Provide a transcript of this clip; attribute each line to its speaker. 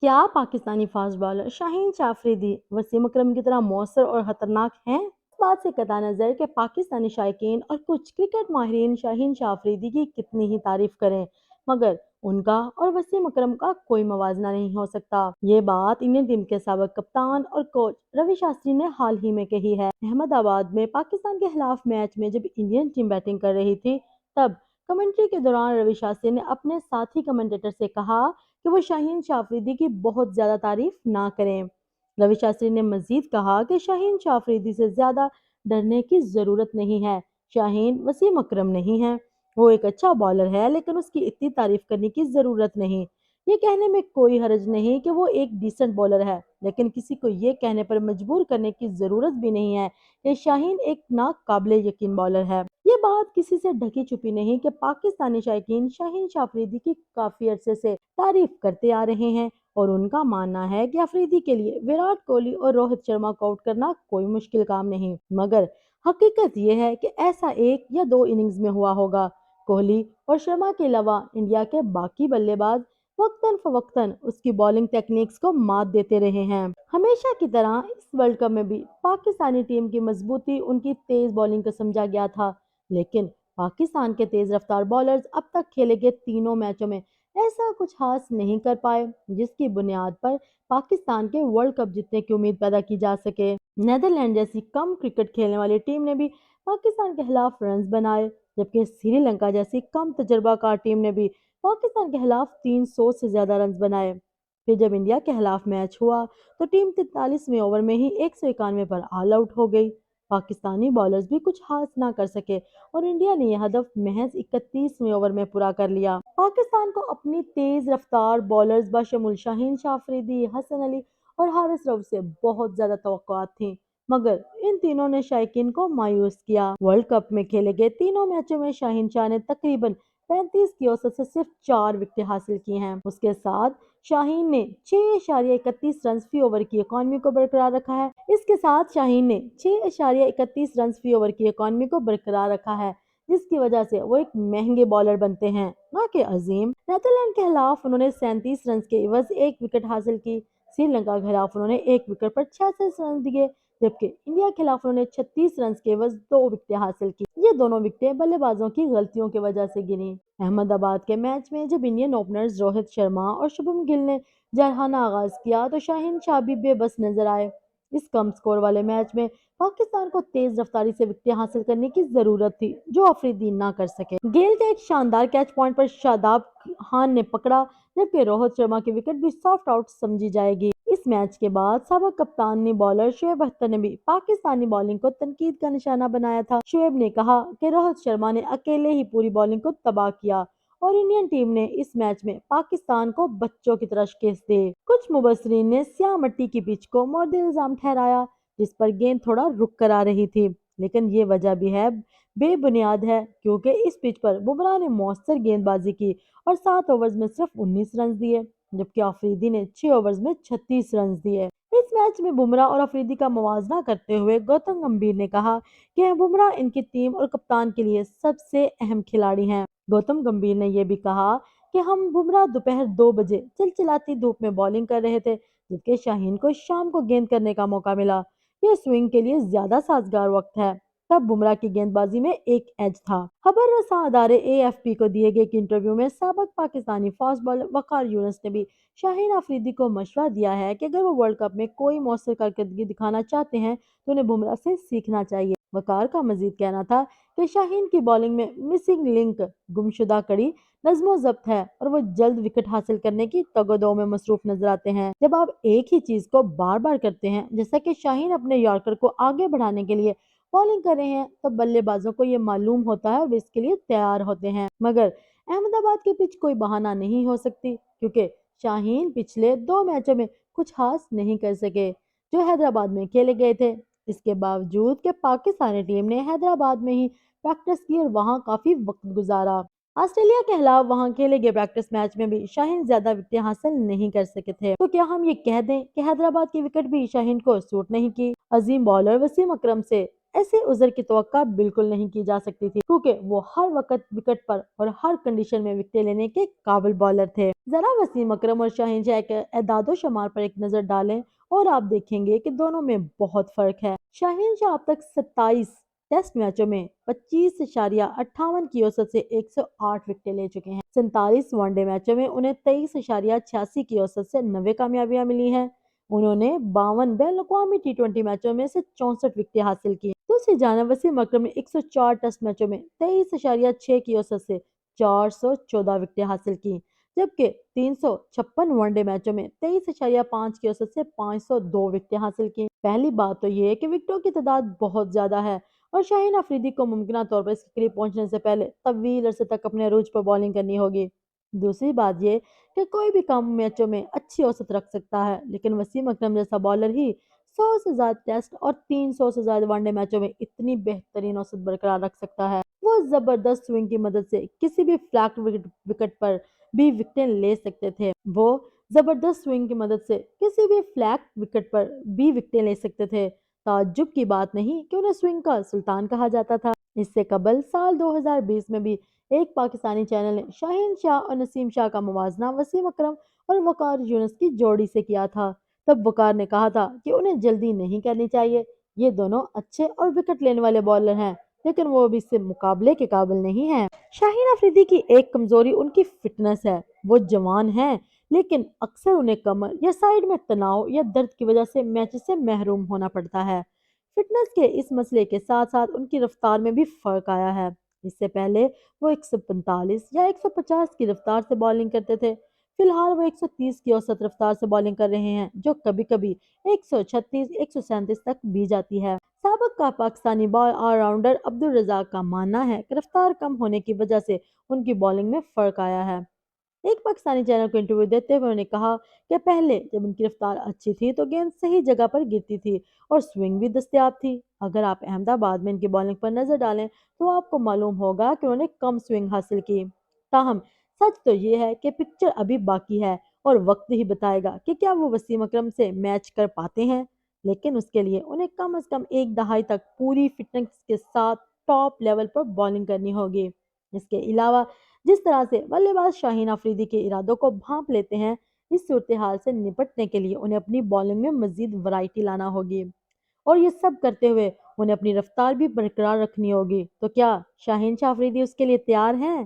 Speaker 1: کیا Pakistani fast bowler شاہین شاہ افریدی وسیم اکرم کی طرح مؤثر اور خطرناک ہیں؟ اس بات سے قطع نظر کہ پاکستانی شائقین اور کچھ کرکٹ ماہرین شاہین شاہ افریدی کی کتنی ہی تعریف کریں، مگر ان کا اور وسیم اکرم کا کوئی موازنہ نہیں ہو سکتا۔ یہ بات انڈین ٹیم کے سابق کپتان اور کوچ روی شاستری نے حال ہی میں کہی ہے۔ احمد آباد میں پاکستان کے خلاف میچ میں جب انڈین ٹیم بیٹنگ کر رہی تھی، تب کمنٹری کے دوران روی شاستری نے اپنے ساتھی کمنٹیٹر سے کہا کہ وہ شاہین شاہ افریدی کی بہت زیادہ تعریف نہ کریں۔ روی شاستری نے مزید کہا کہ شاہین شاہ افریدی سے زیادہ ڈرنے کی ضرورت نہیں ہے۔ شاہین وسیم اکرم نہیں ہے، وہ ایک اچھا بالر ہے لیکن اس کی اتنی تعریف کرنے کی ضرورت نہیں۔ یہ کہنے میں کوئی حرج نہیں کہ وہ ایک ڈیسنٹ بالر ہے، لیکن کسی کو یہ کہنے پر مجبور کرنے کی ضرورت بھی نہیں ہے کہ شاہین ایک ناقابل یقین بالر ہے۔ یہ بات کسی سے ڈھکی چھپی نہیں کہ پاکستانی شائقین شاہین شاہ افریدی کی کافی عرصے سے تعریف کرتے آ رہے ہیں اور ان کا ماننا ہے کہ افریدی کے لیے وراٹ کوہلی اور روہت شرما کو آؤٹ کرنا کوئی مشکل کام نہیں، مگر حقیقت یہ ہے کہ ایسا ایک یا دو اننگز میں ہوا ہوگا۔ کوہلی اور شرما کے علاوہ انڈیا کے باقی بلے باز وقتاً فوقتاً اس کی بالنگ ٹیکنیکس کو مات دیتے رہے ہیں۔ ہمیشہ کی طرح اس ورلڈ کپ میں بھی پاکستانی ٹیم کی مضبوطی ان کی تیز بالنگ کو سمجھا گیا تھا، لیکن پاکستان کے تیز رفتار بالرز اب تک کھیلے گئے تینوں میچوں میں ایسا کچھ خاص نہیں کر پائے جس کی بنیاد پر پاکستان کے ورلڈ کپ جیتنے کی امید پیدا کی جا سکے۔ نیدرلینڈ جیسی کم کرکٹ کھیلنے والی ٹیم نے بھی پاکستان کے خلاف رنز بنائے، جبکہ سری لنکا جیسی کم تجربہ کار ٹیم نے بھی پاکستان کے خلاف 300 سے زیادہ رنز بنائے۔ پھر جب انڈیا کے خلاف میچ ہوا تو ٹیم 43ویں اوور میں ہی 191 پر آل آؤٹ ہو گئی۔ پاکستانی بالرز بھی کچھ خاص نہ کر سکے اور انڈیا نے یہ ہدف محض 31ویں اوور میں پورا کر لیا۔ پاکستان کو اپنی تیز رفتار بالرز بشمول شاہین شاہ افریدی، حسن علی اور حارث رؤف سے بہت زیادہ توقعات تھیں، مگر ان تینوں نے شائقین کو مایوس کیا۔ ورلڈ کپ میں کھیلے گئے تینوں میچوں میں شاہین شاہ نے تقریباً 35 کی اوسط سے صرف 4 وکٹیں حاصل کی ہیں۔ اس کے ساتھ شاہین نے 6.31 رنز فی اوور کی اکانومی کو برقرار رکھا ہے، جس کی وجہ سے وہ ایک مہنگے بالر بنتے ہیں، نہ کہ عظیم۔ نیدرلینڈ کے خلاف انہوں نے 37 رنز کے عوض 1 وکٹ حاصل کی۔ سری لنکا کے خلاف انہوں نے 1 وکٹ پر 66 رنز دیے، جبکہ انڈیا کے خلاف انہوں نے 36 رنز کے عوض 2 وکٹیں حاصل کی۔ یہ دونوں وکٹیں بلے بازوں کی غلطیوں کی وجہ سے گریں۔ احمد آباد کے میچ میں جب انڈین اوپنرز روہت شرما اور شبھم گل نے جارحانہ آغاز کیا تو شاہین شاہ بھی بے بس نظر آئے۔ اس کم سکور والے میچ میں پاکستان کو تیز رفتاری سے وکٹیں حاصل کرنے کی ضرورت تھی، جو افریدی نہ کر سکے۔ گیل کے ایک شاندار کیچ پوائنٹ پر شاداب خان نے پکڑا، جبکہ روہت شرما کی وکٹ بھی سافٹ آؤٹ سمجھی جائے گی۔ اس میچ کے بعد سابق کپتانی بالر شعیب اختر نے بھی پاکستانی بالنگ کو تنقید کا نشانہ بنایا تھا۔ شعیب نے کہا کہ روہت شرما نے اکیلے ہی پوری بالنگ کو تباہ کیا اور انڈین ٹیم نے اس میچ میں پاکستان کو بچوں کی طرح شکست دی۔ کچھ مبصرین نے سیاہ مٹی کی پچ کو مورد الزام ٹھہرایا، جس پر گیند تھوڑا رک کر آ رہی تھی، لیکن یہ وجہ بھی ہے بے بنیاد ہے کیونکہ اس پچ پر بمراہ نے مؤثر گیند بازی کی اور 7 اوورز میں صرف 19 رنز دیے، جبکہ افریدی نے 6 اوورز میں 36 رنز دیے۔ اس میچ میں بمراہ اور افریدی کا موازنہ کرتے ہوئے گوتم گمبھیر نے کہا کہ بمراہ ان کی ٹیم اور کپتان کے لیے سب سے اہم کھلاڑی ہیں۔ گوتم گمبھیر نے یہ بھی کہا کہ ہم بمراہ دوپہر 2 بجے چلچلاتی دھوپ میں بالنگ کر رہے تھے، جبکہ شاہین کو شام کو گیند کرنے کا موقع ملا۔ یہ سوئنگ کے لیے زیادہ سازگار وقت ہے۔ تب بمراہ کی گیند بازی میں ایک ایج تھا۔ خبر رساں ادارے AFP کو دیے گئے ایک انٹرویو میں سابق پاکستانی فاسٹ بالر وقار یونس نے بھی شاہین افریدی کو مشورہ دیا ہے کہ اگر وہ ورلڈ کپ میں کوئی مؤثر کارکردگی دکھانا چاہتے ہیں تو انہیں بمراہ سے سیکھنا چاہیے۔ وقار کا مزید کہنا تھا کہ شاہین کی بالنگ میں مسنگ لنک، گمشدہ کڑی، نظم و ضبط ہے اور وہ جلد وکٹ حاصل کرنے کی تگ و دو میں مصروف نظر آتے ہیں۔ جب آپ ایک ہی چیز کو بار بار کرتے ہیں، جیسا کہ شاہین اپنے یارکر کو آگے بڑھانے کے لیے بالنگ کر رہے ہیں، تو بلے بازوں کو یہ معلوم ہوتا ہے اور وہ اس کے لیے تیار ہوتے ہیں۔ مگر احمد آباد کی پچ کوئی بہانہ نہیں ہو سکتی، کیونکہ شاہین پچھلے 2 میچوں میں کچھ خاص نہیں کر سکے جو حیدرآباد میں کھیلے گئے تھے۔ اس کے باوجود کہ پاکستانی ٹیم نے حیدرآباد میں ہی پریکٹس کی اور وہاں کافی وقت گزارا۔ آسٹریلیا کے خلاف وہاں کھیلے گئے پریکٹس میچ میں بھی شاہین زیادہ وکٹیں حاصل نہیں کر سکے تھے، تو کیا ہم یہ کہہ دیں کہ حیدرآباد کی وکٹ بھی شاہین کو سوٹ نہیں کی؟ عظیم بالر وسیم اکرم سے ایسے عذر کی توقع بالکل نہیں کی جا سکتی تھی کیونکہ وہ ہر وقت وکٹ پر اور ہر کنڈیشن میں وکٹیں لینے کے قابل بالر تھے۔ ذرا وسیم اکرم اور شاہین شاہ کے اعداد و شمار پر ایک نظر ڈالیں اور آپ دیکھیں گے کہ دونوں میں بہت فرق ہے۔ شاہین شاہ اب تک 27 ٹیسٹ میچوں میں 25.58 کی اوسط سے 108 وکٹیں لے چکے ہیں۔ 47 ون ڈے میچوں میں انہیں 23.86 کی اوسط سے 90 کامیابیاں ملی ہیں۔ انہوں نے 52 بین الاقوامی ٹی 20 میچوں میں سے 64 وکٹیں حاصل کی۔ دوسری جانب وسیم اکرم نے 104 ٹیسٹ میچوں میں 23.6 کی اوسط سے 414 وکٹیں حاصل کی، جبکہ 356 ون ڈے میچوں میں 23.5 کی اوسط سے 502 وکٹیں حاصل کی۔ پہلی بات تو یہ ہے کہ وکٹوں کی تعداد بہت زیادہ ہے اور شاہین افریدی کو ممکنہ طور پر اس کے قریب پہنچنے سے پہلے طویل عرصے تک اپنے عروج پر بالنگ کرنی ہوگی۔ دوسری بات یہ کہ کوئی بھی کم میچوں میں اچھی اوسط رکھ سکتا ہے، لیکن وسیم اکرم جیسا بالر ہی 100 سے زیادہ ٹیسٹ اور 300 سے زیادہ ون ڈے میچوں میں اتنی بہترین اوسط برقرار رکھ سکتا ہے۔ وہ زبردست سوئنگ کی مدد سے کسی بھی فلیٹ وکٹ پر بھی وکٹیں لے سکتے تھے۔ وہ زبردست سوئنگ کی مدد سے کسی بھی فلیٹ وکٹ پر بھی وکٹیں لے سکتے تھے۔ تعجب کی بات نہیں کہ انہیں سوئنگ کا سلطان کہا جاتا تھا۔ اس سے قبل سال 2020 میں بھی ایک پاکستانی چینل نے شاہین شاہ اور نسیم شاہ کا موازنہ وسیم اکرم اور وقار یونس کی جوڑی سے کیا تھا۔ تب وقار نے کہا تھا کہ انہیں جلدی نہیں کرنی چاہیے، یہ دونوں اچھے اور وکٹ لینے والے بالر ہیں، لیکن وہ ابھی اس سے مقابلے کے قابل نہیں ہیں۔ شاہین افریدی کی ایک کمزوری ان کی فٹنس ہے۔ وہ جوان ہیں لیکن اکثر انہیں کمر یا سائیڈ میں تناؤ یا درد کی وجہ سے میچ سے محروم ہونا پڑتا ہے۔ فٹنس کے اس مسئلے کے ساتھ ساتھ ان کی رفتار میں بھی فرق آیا ہے۔ اس سے پہلے وہ 145 یا 150 کی رفتار سے بالنگ کرتے تھے، فی الحال وہ 130 کی اوسط رفتار سے بالنگ کر رہے ہیں، جو کبھی کبھی 136 137 تک بھی جاتی ہے۔ سابق کا پاکستانی آل راؤنڈر عبدالرزاق کا ماننا ہے کہ رفتار کم ہونے کی وجہ سے ان کی بالنگ میں فرق آیا ہے۔ ایک پاکستانی چینل کو انٹرویو دیتے ہوئے انہوں نے کہا کہ پہلے جب ان کی رفتار اچھی تھی تو گیند صحیح جگہ پر گرتی تھی اور سوئنگ بھی دستیاب تھی۔ اگر آپ احمد آباد میں ان کی بالنگ پر نظر ڈالیں تو آپ کو معلوم ہوگا کہ انہوں نے کم سوئنگ حاصل کی۔ تاہم سچ تو یہ ہے کہ پکچر ابھی باقی ہے اور وقت ہی بتائے گا کہ کیا وہ وسیم اکرم سے میچ کر پاتے ہیں، لیکن اس کے لیے انہیں کم از کم ایک دہائی تک پوری فٹنس کے ساتھ ٹاپ لیول پر بالنگ کرنی ہوگی۔ اس کے علاوہ جس طرح سے بلے باز شاہین افریدی کے ارادوں کو بھانپ لیتے ہیں، اس صورتحال سے نپٹنے کے لیے انہیں اپنی بالنگ میں مزید ورائٹی لانا ہوگی اور یہ سب کرتے ہوئے انہیں اپنی رفتار بھی برقرار رکھنی ہوگی۔ تو کیا شاہین شاہ افریدی اس کے لیے تیار ہیں؟